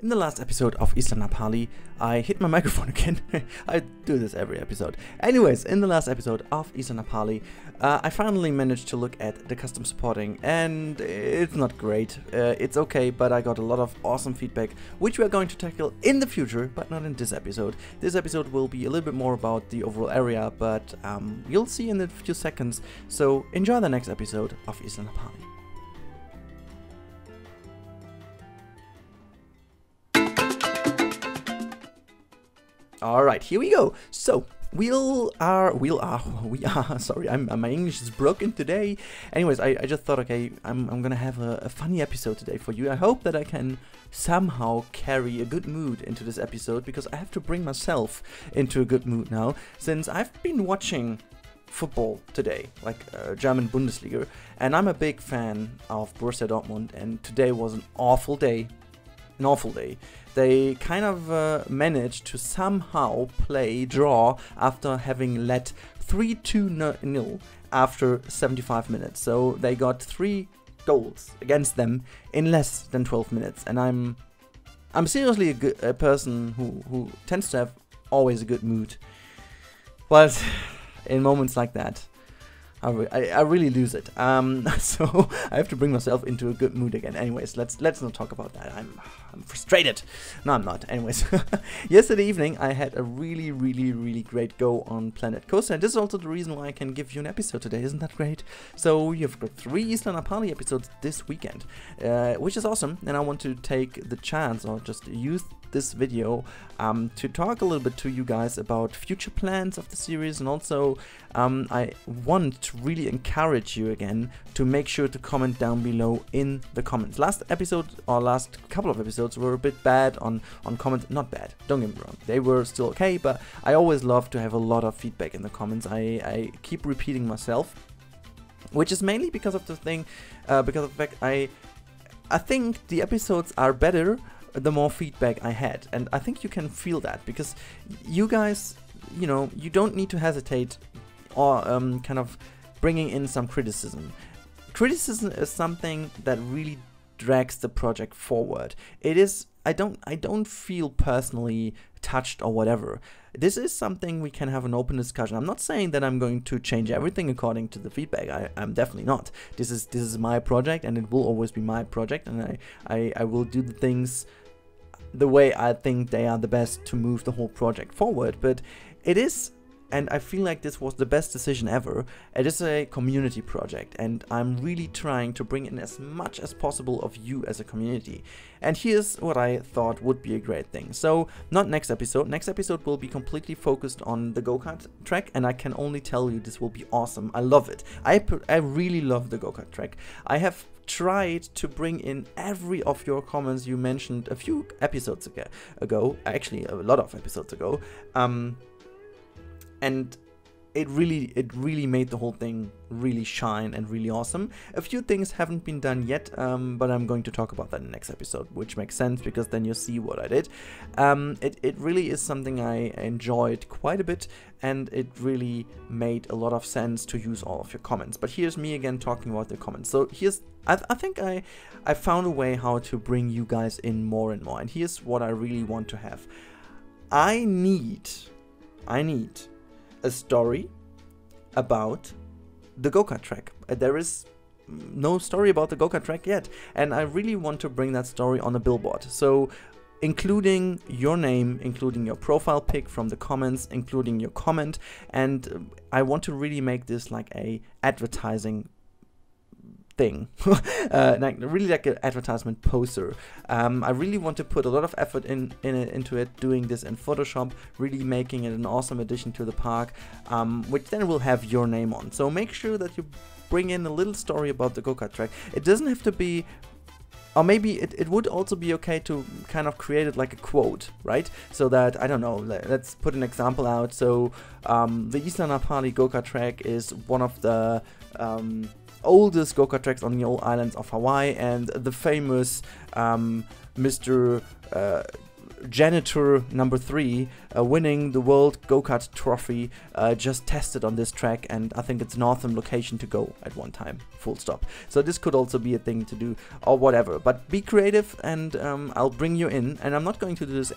In the last episode of Isla Napali, I hit my microphone again. I do this every episode. Anyways, in the last episode of Isla Napali, I finally managed to look at the custom supporting, and it's not great. It's okay, but I got a lot of awesome feedback, which we are going to tackle in the future, but not in this episode. This episode will be a little bit more about the overall area, but you'll see in a few seconds. So enjoy the next episode of Isla Napali. Alright, here we go. So, we are, sorry, my English is broken today. Anyways, I just thought, okay, I'm gonna have a funny episode today for you. I hope that I can somehow carry a good mood into this episode, because I have to bring myself into a good mood now, since I've been watching football today, like German Bundesliga, and I'm a big fan of Borussia Dortmund, and today was an awful day. They kind of managed to somehow draw after having led 3-2-0 after 75 minutes. So they got 3 goals against them in less than 12 minutes. And I'm seriously a person who tends to have always a good mood. But in moments like that, I really lose it. So I have to bring myself into a good mood again. Anyways, let's not talk about that. I'm frustrated. No, I'm not. Anyways, yesterday evening I had a really great go on Planet Coaster, and this is also the reason why I can give you an episode today. Isn't that great? So you've got 3 Isla Napali episodes this weekend, which is awesome. And I want to take the chance, or just use this video to talk a little bit to you guys about future plans of the series, and also I want to really encourage you again to make sure to comment down below in the comments. Last episode, or last couple of episodes, were a bit bad on comments. Not bad, don't get me wrong, they were still okay, but I always love to have a lot of feedback in the comments. I keep repeating myself, which is mainly because of the thing, because of the fact I think the episodes are better the more feedback I had, and I think you can feel that, because you guys, you know, you don't need to hesitate or kind of bringing in some criticism. Criticism is something that really drags the project forward. It is, I don't feel personally touched or whatever. This is something we can have an open discussion. I'm not saying that I'm going to change everything according to the feedback. I'm definitely not. This is my project, and it will always be my project, and I will do the things the way I think they are the best to move the whole project forward. But it is, and I feel like this was the best decision ever, it is a community project, and I'm really trying to bring in as much as possible of you as a community. And here's what I thought would be a great thing. So, not next episode. Next episode will be completely focused on the go-kart track, and I can only tell you this will be awesome. I love it. I really love the go-kart track. I have tried to bring in every of your comments you mentioned a few episodes ago, actually a lot of episodes ago, and it really made the whole thing really shine and really awesome. A few things haven't been done yet, but I'm going to talk about that in the next episode, which makes sense because then you see what I did. It really is something I enjoyed quite a bit, and it really made a lot of sense to use all of your comments. But here's me again talking about the comments. So here's, I think I found a way how to bring you guys in more and more, and here's what I really want to have. I need a story about the go-kart track. There is no story about the go-kart track yet, and I really want to bring that story on a billboard. So including your name, including your profile pic from the comments, including your comment, and I want to really make this like a advertising thing, really like an advertisement poster. I really want to put a lot of effort into it, doing this in Photoshop, really making it an awesome addition to the park, which then will have your name on. So make sure that you bring in a little story about the go-kart track. It doesn't have to be, or maybe it would also be okay to kind of create it like a quote, right? So that, I don't know, let's put an example out. So the Isla Napali go-kart track is one of the oldest go-kart tracks on the old islands of Hawaii, and the famous Mr. janitor number 3 winning the World Go-kart Trophy just tested on this track, and I think it's an awesome location to go at one time, full stop. So this could also be a thing to do or whatever, but be creative, and I'll bring you in. And I'm not going to do this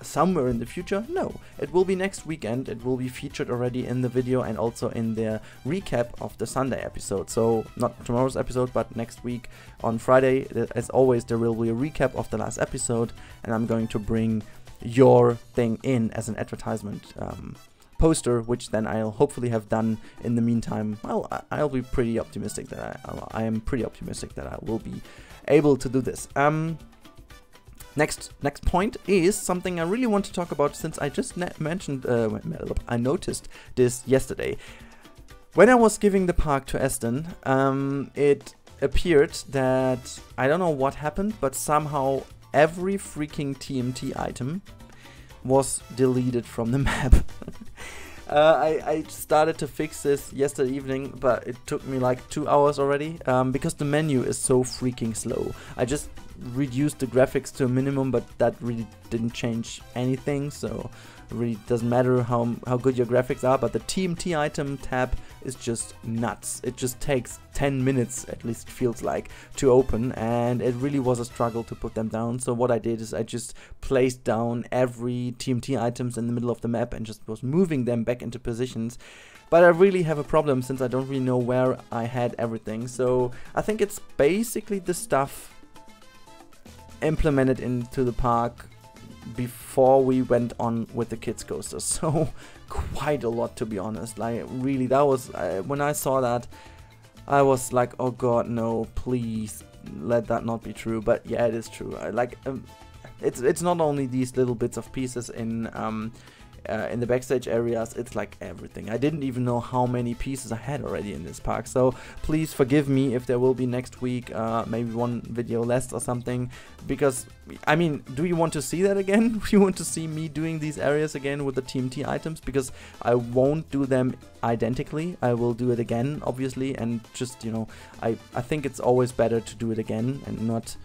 somewhere in the future. No, it will be next weekend. It will be featured already in the video and also in the recap of the Sunday episode. So not tomorrow's episode, but next week on Friday, as always, there will be a recap of the last episode, and I'm going to bring your thing in as an advertisement poster, which then I'll hopefully have done in the meantime. Well, I'll be pretty optimistic that I am pretty optimistic that I will be able to do this. Next point is something I really want to talk about, since I just mentioned, I noticed this yesterday. When I was giving the park to Aston, it appeared that, I don't know what happened, but somehow every freaking TMT item was deleted from the map. I started to fix this yesterday evening, but it took me like 2 hours already, because the menu is so freaking slow. I just reduced the graphics to a minimum, but that really didn't change anything, so it really doesn't matter how good your graphics are. But the TMT item tab is just nuts. It just takes 10 minutes, at least feels like, to open, and it really was a struggle to put them down. So what I did is I just placed down every TMT items in the middle of the map and just was moving them back into positions. But I really have a problem, since I don't really know where I had everything. So I think it's basically the stuff implemented into the park before we went on with the kids coaster. So quite a lot, to be honest. Like, really, that was when I saw that, I was like, oh god, no, please let that not be true. But yeah, it is true. It's not only these little bits of pieces in the backstage areas, it's like everything. I didn't even know how many pieces I had already in this park, so please forgive me if there will be next week maybe one video less or something, because I mean, do you want to see that again? Do you want to see me doing these areas again with the TMT items? Because I won't do them identically. I will do it again, obviously, and just, you know, I think it's always better to do it again and not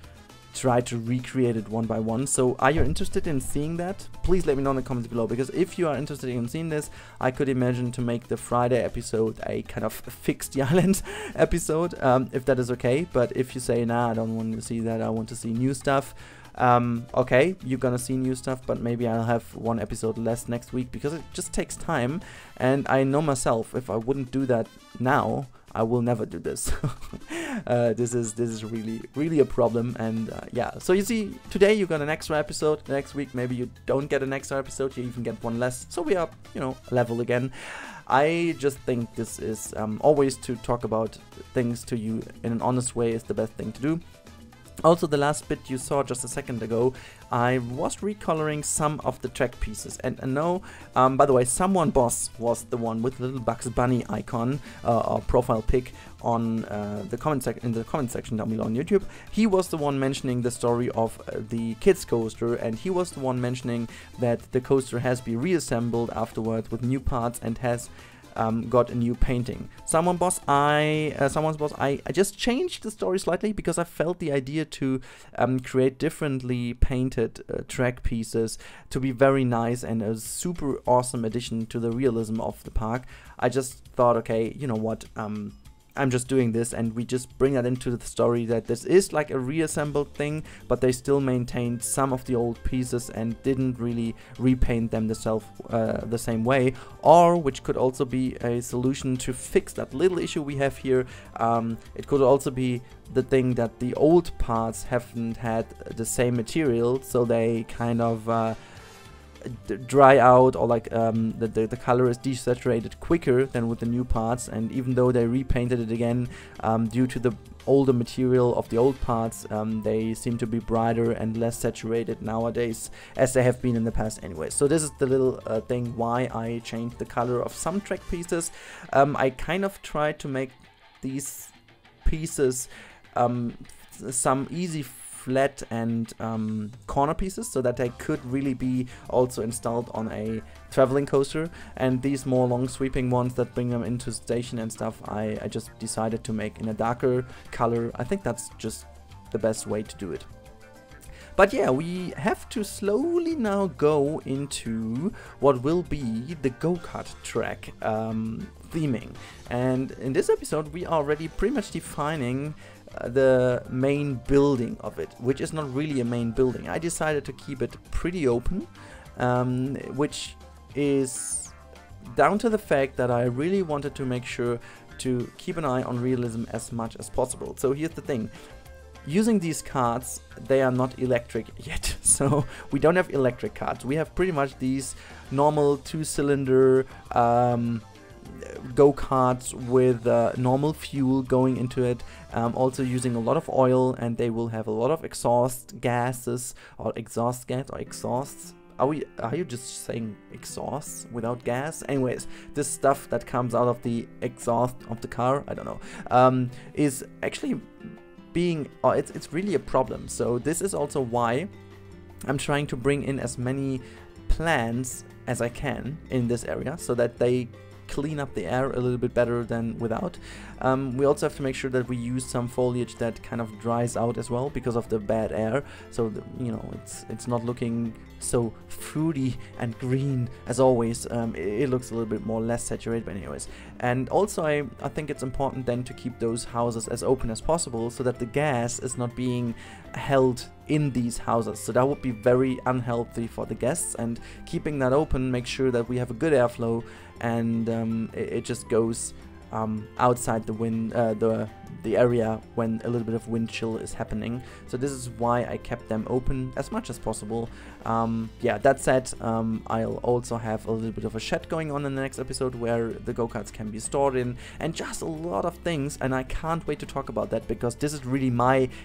try to recreate it one by one. So are you interested in seeing that? Please let me know in the comments below, because if you are interested in seeing this, I could imagine to make the Friday episode a kind of fix the island episode, if that is okay. But if you say, nah, I don't want to see that, I want to see new stuff, okay, you're gonna see new stuff, but maybe I'll have one episode less next week, because it just takes time, and I know myself, if I wouldn't do that now, I will never do this. This is really a problem, and yeah. So you see, today you got an extra episode. Next week maybe you don't get an extra episode. You even get one less. So we are, you know, level again. I just think this is always to talk about things to you in an honest way is the best thing to do. Also, the last bit you saw just a second ago, I was recoloring some of the track pieces, and no, by the way, Someone Boss was the one with the little Bugs Bunny icon or profile pic on the comment section down below on YouTube. He was the one mentioning the story of the kids coaster, and he was the one mentioning that the coaster has been reassembled afterwards with new parts and has got a new painting. Someone's Boss, I just changed the story slightly, because I felt the idea to create differently painted track pieces to be very nice and a super awesome addition to the realism of the park. I just thought, okay, you know what, I'm just doing this, and we just bring that into the story, that this is like a reassembled thing, but they still maintained some of the old pieces and didn't really repaint them the same way. Or, which could also be a solution to fix that little issue we have here, it could also be the thing that the old parts haven't had the same material, so they kind of dry out, or like the color is desaturated quicker than with the new parts, and even though they repainted it again, due to the older material of the old parts, they seem to be brighter and less saturated nowadays, as they have been in the past anyway. So this is the little thing why I changed the color of some track pieces. I kind of tried to make these pieces some easy flat and corner pieces, so that they could really be also installed on a traveling coaster, and these more long sweeping ones that bring them into station and stuff, I just decided to make in a darker color. I think that's just the best way to do it. But yeah, we have to slowly now go into what will be the go-kart track theming. And in this episode, we are already pretty much defining the main building of it, which is not really a main building. I decided to keep it pretty open, which is down to the fact that I really wanted to make sure to keep an eye on realism as much as possible. So here's the thing. Using these karts, they are not electric yet, so we don't have electric karts. We have pretty much these normal 2-cylinder go-karts with normal fuel going into it, also using a lot of oil, and they will have a lot of exhaust gases, or exhaust gas, or exhausts. Are you just saying exhaust without gas? Anyways, this stuff that comes out of the exhaust of the car, I don't know, is actually being, it's really a problem. So this is also why I'm trying to bring in as many plants as I can in this area, so that they clean up the air a little bit better than without. We also have to make sure that we use some foliage that kind of dries out as well because of the bad air, so you know, it's not looking so fruity and green as always. It looks a little bit more less saturated, but anyways. And also I think it's important then to keep those houses as open as possible, so that the gas is not being held in these houses. So that would be very unhealthy for the guests, and keeping that open makes sure that we have a good airflow, and it just goes outside the wind, the area when a little bit of wind chill is happening. So this is why I kept them open as much as possible. Yeah, that said, I'll also have a little bit of a shed going on in the next episode where the go-karts can be stored in, and just a lot of things, and I can't wait to talk about that, because this is really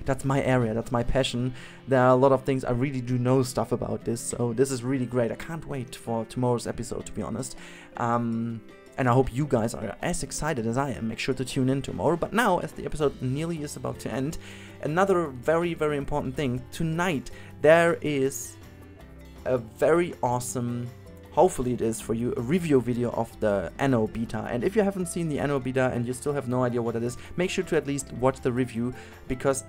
that's my area, that's my passion. There are a lot of things I really do know stuff about this, so this is really great. I can't wait for tomorrow's episode, to be honest. And I hope you guys are as excited as I am. Make sure to tune in tomorrow. But now, as the episode nearly is about to end, another very, very important thing. Tonight, there is a very awesome, hopefully it is for you, a review video of the Anno beta. And if you haven't seen the Anno beta and you still have no idea what it is, make sure to at least watch the review, because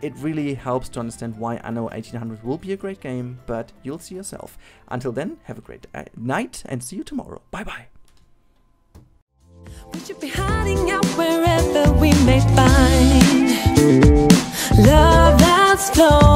it really helps to understand why Anno 1800 will be a great game, but you'll see yourself. Until then, have a great night and see you tomorrow. Bye-bye. We should be hiding out wherever we may find love that's flowing.